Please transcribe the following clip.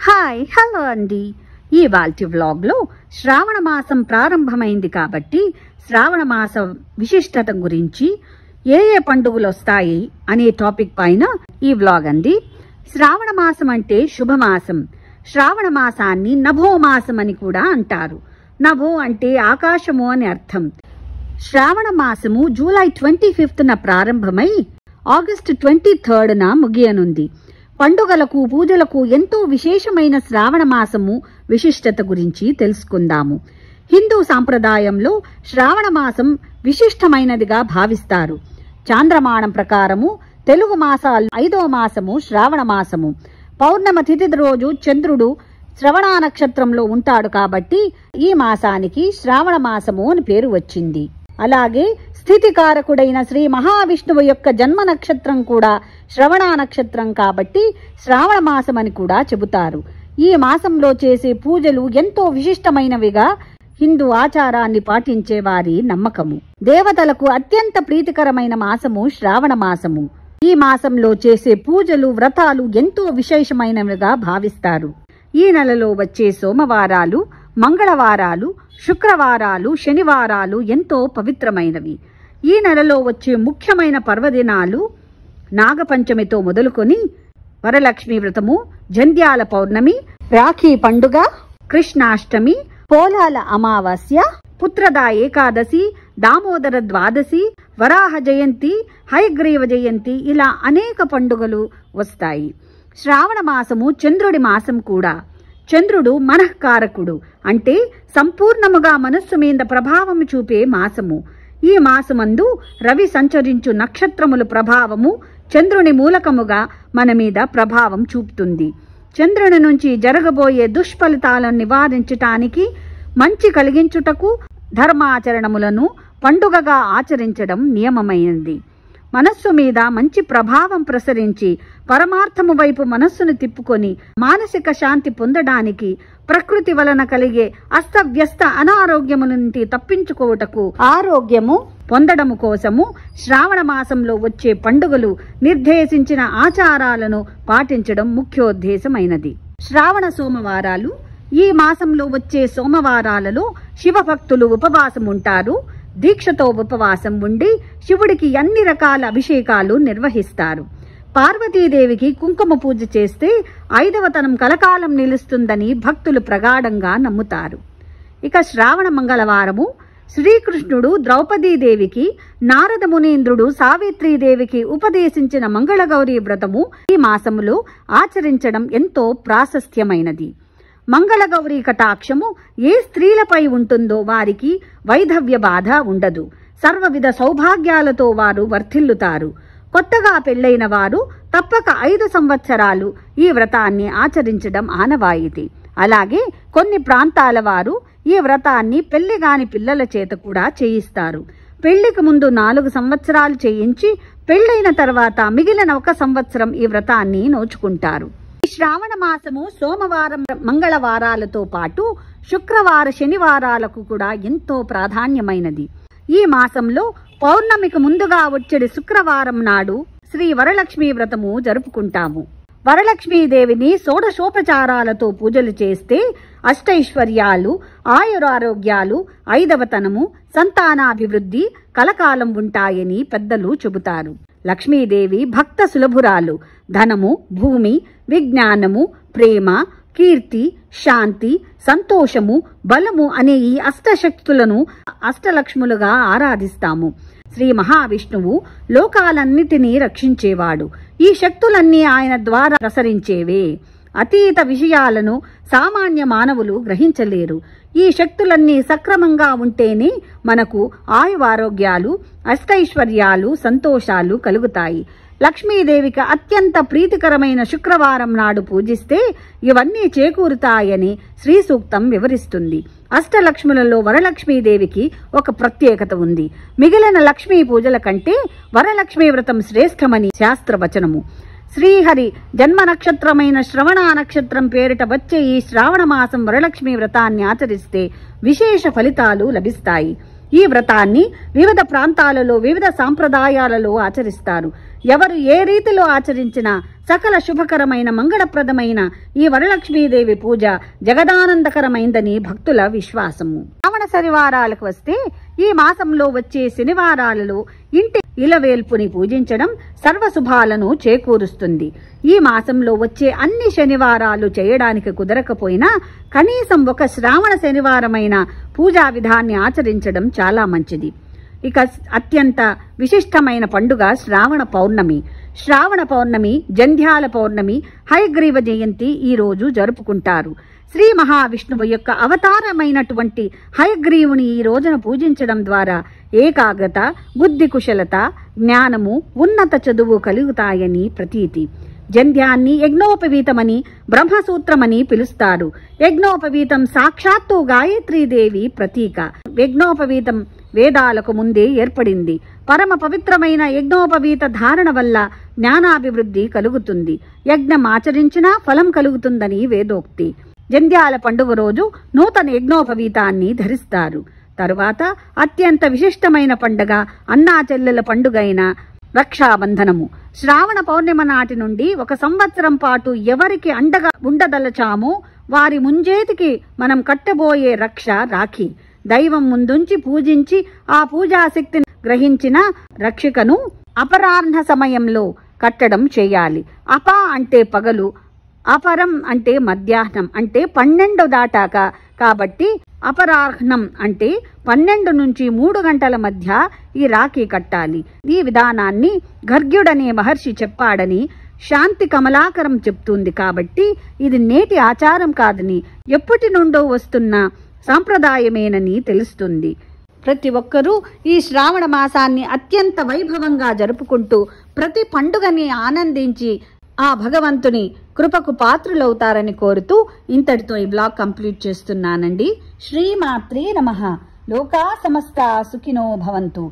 Hi hello అండి. ఇవాల్టి వ్లాగ్లో శ్రావణ మాసం ప్రారంభమైంది కాబట్టి శ్రావణ మాసం విశిష్టత గురించి ఏ పండుగలు వస్తాయి అనే టాపిక్ పైన ఈ వ్లాగ్ అండి. శ్రావణ మాసం అంటే శుభమాసం. శ్రావణ మాసాన్ని నభో మాసం అని కూడా అంటారు. నభో అంటే ఆకాశము అని అర్థం. శ్రావణ మాసము జూలై 25న ప్రారంభమై ఆగస్టు 23న ముగియనుంది. పండుగలకు పూజలకు ఎంతో విశేషమైన శ్రావణ మాసము విశిష్టత గురించి తెలుసుకుందాము. హిందూ సాంప్రదాయంలో శ్రావణ మాసం విశిష్టమైనదిగా భావిస్తారు. చాంద్రమానం ప్రకారము తెలుగు మాసాలు 5వ మాసము శ్రావణ మాసము. పౌర్ణమి తిథి రోజు చంద్రుడు శ్రవణ నక్షత్రంలో ఉంటాడు కాబట్టి ఈ మాసానికి శ్రావణ మాసము అని పేరు వచ్చింది. అలాగే స్థితికారకుడైన శ్రీ మహావిష్ణువు యొక్క జన్మ నక్షత్రం కూడా శ్రవణ నక్షత్రం కాబట్టి శ్రావణ మాసం అని కూడా చెబుతారు. ఈ మాసంలో చేసే పూజలు ఎంతో విశిష్టమైనవిగా హిందూ ఆచారాన్ని పాటించే వారి నమ్మకము. దేవతలకు అత్యంత ప్రీతికరమైన మాసము శ్రావణ మాసము. ఈ మాసంలో చేసే పూజలు వ్రతాలు ఎంతో విశేషమైనవిగా భావిస్తారు. ఈ నెలలో వచ్చే సోమవారాలు, మంగళవారాలు, శుక్రవారాలు, శనివారాలు ఎంతో పవిత్రమైనవి. ఈ నెలలో వచ్చే ముఖ్యమైన పర్వదినాలు నాగపంచమితో మొదలుకొని వరలక్ష్మి వ్రతము, జంధ్యాల పౌర్ణమి, రాఖీ పండుగ, కృష్ణాష్టమి, పోలాల అమావాస్య, పుత్రద ఏకాదశి, దామోదర ద్వాదశి, వరాహ జయంతి, హయగ్రీవ జయంతి ఇలా అనేక పండుగలు వస్తాయి. శ్రావణ మాసము చంద్రుడి మాసం కూడా. చంద్రుడు మనఃకారకుడు అంటే సంపూర్ణముగా మనస్సు మీద ప్రభావము చూపే మాసము. ఈ మాసమందు రవి సంచరించు నక్షత్రముల ప్రభావము చంద్రుని మూలకముగా మన మీద ప్రభావం చూపుతుంది. చంద్రుని నుంచి జరగబోయే దుష్ఫలితాలను నివారించటానికి, మంచి కలిగించుటకు ధర్మాచరణములను పండుగగా ఆచరించడం నియమమైనది. మనస్సు మీద మంచి ప్రభావం ప్రసరించి పరమార్థము వైపు మనస్సును తిప్పుకొని మానసిక శాంతి పొందడానికి, ప్రకృతి వలన కలిగే అస్తవ్యస్త అనారోగ్యము నుండి తప్పించుకోవటకు, ఆరోగ్యము పొందడము కోసము శ్రావణ మాసంలో వచ్చే పండుగలు నిర్దేశించిన ఆచారాలను పాటించడం ముఖ్యోద్దేశమైనది. శ్రావణ సోమవారాలు. ఈ మాసంలో వచ్చే సోమవారాలలో శివభక్తులు ఉపవాసం ఉంటారు. దీక్షతో ఉపవాసం ఉండి శివుడికి అన్ని రకాల అభిషేకాలు నిర్వహిస్తారు. పార్వతీదేవికి కుంకుమ పూజ చేస్తే 5వ తనం కలకాలం నిలుస్తుందని భక్తులు ప్రగాఢంగా నమ్ముతారు. ఇక శ్రావణ మంగళవారము. శ్రీకృష్ణుడు ద్రౌపదీదేవికి, నారద మునీంద్రుడు సావిత్రీదేవికి ఉపదేశించిన మంగళగౌరీ వ్రతము ఈ మాసములో ఆచరించడం ఎంతో ప్రాశస్త్యమైనది. మంగళగౌరీ కటాక్షము ఏ స్త్రీలపై ఉంటుందో వారికి వైధవ్య బాధ ఉండదు. సర్వవిధ సౌభాగ్యాలతో వారు వర్ధిల్లుతారు. కొత్తగా పెళ్లైన వారు తప్పక 5 సంవత్సరాలు ఈ వ్రతాన్ని ఆచరించడం ఆనవాయితీ. అలాగే కొన్ని ప్రాంతాల వారు ఈ వ్రతాన్ని పెళ్లిగాని పిల్లల చేత కూడా చేయిస్తారు. పెళ్లికి ముందు 4 సంవత్సరాలు చేయించి పెళ్లైన తర్వాత మిగిలిన 1 సంవత్సరం ఈ వ్రతాన్ని నోచుకుంటారు. ఈ శ్రావణ మాసము సోమవారం, మంగళవారాలతో పాటు శుక్రవార, శనివారాలకు కూడా ఎంతో ప్రాధాన్యమైనది. ఈ మాసంలో పౌర్ణమికి ముందుగా వచ్చే శుక్రవారం నాడు శ్రీ వరలక్ష్మి వ్రతము జరుపుకుంటాము. వరలక్ష్మీదేవిని షోడశోపచారాలతో పూజలు చేస్తే అష్టైశ్వర్యాలు, ఆయురారోగ్యాలు, 5వ తనము, సంతానాభివృద్ధి కలకాలం ఉంటాయని పెద్దలు చెబుతారు. లక్ష్మీదేవి భక్త సులభురాలు. ధనము, భూమి, విజ్ఞానము, ప్రేమ, కీర్తి, శాంతి, సంతోషము, బలము అనే ఈ అష్టశక్తులను అష్టలక్ష్ములుగా ఆరాధిస్తాము. శ్రీ మహావిష్ణువు లోకాలన్నిటినీ రక్షించేవాడు. ఈ శక్తులన్నీ ఆయన ద్వారా ప్రసరించేవే. అతీత విషయాలను సామాన్య మానవులు గ్రహించలేరు. ఈ శక్తులన్నీ సక్రమంగా ఉంటేనే మనకు ఆయువారోగ్యాలు, అష్టైశ్వర్యాలు, సంతోషాలు కలుగుతాయి. లక్ష్మీదేవికి అత్యంత ప్రీతికరమైన శుక్రవారం నాడు పూజిస్తే ఇవన్నీ చేకూరుతాయని శ్రీ సూక్తం వివరిస్తుంది. అష్టలక్ష్ములలో వరలక్ష్మీదేవికి ఒక ప్రత్యేకత ఉంది. మిగిలిన లక్ష్మీ పూజల కంటే వరలక్ష్మీ వ్రతం శ్రేష్టమని శాస్త్రవచనము. శ్రీహరి జన్మ నక్షత్రమైన శ్రవణ నక్షత్రం పేరిట వచ్చే ఈ శ్రావణ మాసం వరలక్ష్మి వ్రతాన్ని ఆచరిస్తే విశేష ఫలితాలు లభిస్తాయి. ఈ వ్రతాన్ని వివిధ ప్రాంతాలలో వివిధ సాంప్రదాయాలలో ఆచరిస్తారు. ఎవరు ఏ రీతిలో ఆచరించినా సకల శుభకరమైన మంగళప్రదమైన ఈ వరలక్ష్మీదేవి పూజ జగదానందకరమైందని భక్తుల విశ్వాసము. శ్రావణ శనివారాలకు వస్తే ఈ మాసంలో వచ్చే శనివారాలలో ఇంటి ఇలవేల్పుని పూజించడం సర్వశుభాలను చేకూరుస్తుంది. ఈ మాసంలో వచ్చే అన్ని శనివారాలు చేయడానికి కుదరకపోయినా కనీసం ఒక శ్రావణ శనివారమైన పూజా విధాన్ని ఆచరించడం చాలా మంచిది. ఇక అత్యంత విశిష్టమైన పండుగ శ్రావణ పౌర్ణమి. శ్రావణ పౌర్ణమి, జంధ్యాల పౌర్ణమి, హయగ్రీవ జయంతి ఈ రోజు జరుపుకుంటారు. శ్రీ మహావిష్ణువు యొక్క అవతారమైనటువంటి హయగ్రీవుని ఈ రోజున పూజించడం ద్వారా ఏకాగ్రత, బుద్ధి కుశలత, జ్ఞానము, ఉన్నత చదువు కలుగుతాయని ప్రతీతి. జంధ్యాన్ని యజ్ఞోపవీతమని, బ్రహ్మసూత్రమని పిలుస్తారు. యజ్ఞోపవీతం సాక్షాత్తు గాయత్రీదేవి ప్రతీక. యజ్ఞోపవీతం వేదాలకు ముందే ఏర్పడింది. పరమ పవిత్రమైన యజ్ఞోపవీత ధారణ వల్ల జ్ఞానాభివృద్ధి కలుగుతుంది. యజ్ఞం ఆచరించినా ఫలం కలుగుతుందని వేదోక్తి. జంధ్యాల పండుగ రోజు నూతన యజ్ఞోపవీతాన్ని ధరిస్తారు. తరువాత అత్యంత విశిష్టమైన పండుగ అన్నా చెల్లెల పండుగైన రక్షాబంధనము. శ్రావణ పౌర్ణిమ నాటి నుండి 1 సంవత్సరం పాటు ఎవరికి అండగా ఉండదలచామో వారి ముంజేతికి మనం కట్టబోయే రక్ష రాఖీ. దైవం ముందుంచి పూజించి ఆ పూజాశక్తిని గ్రహించిన రక్షికను అపరాహ్న సమయంలో కట్టడం చేయాలి. అప అంటే పగలు, అపరం అంటే మధ్యాహ్నం, అంటే 12 దాటాక. కాబట్టి అపరాహ్నం అంటే 12 నుంచి 3 గంటల మధ్య ఈ రాఖీ కట్టాలి. ఈ విధానాన్ని గర్గ్యుడనే మహర్షి చెప్పాడని శాంతి కమలాకరం చెప్తుంది. కాబట్టి ఇది నేటి ఆచారం కాదని, ఎప్పటి నుండో వస్తున్న సాంప్రదాయమేనని తెలుస్తుంది. ప్రతి ఒక్కరూ ఈ శ్రావణ మాసాన్ని అత్యంత వైభవంగా జరుపుకుంటూ ప్రతి పండుగని ఆనందించి ఆ భగవంతుని కృపకు పాత్రులవుతారని కోరుతూ ఇంతటితో ఈ బ్లాగ్ కంప్లీట్ చేస్తున్నానండి. శ్రీమాత్రే నమః. లోకా సమస్తా సుఖినో భవంతు.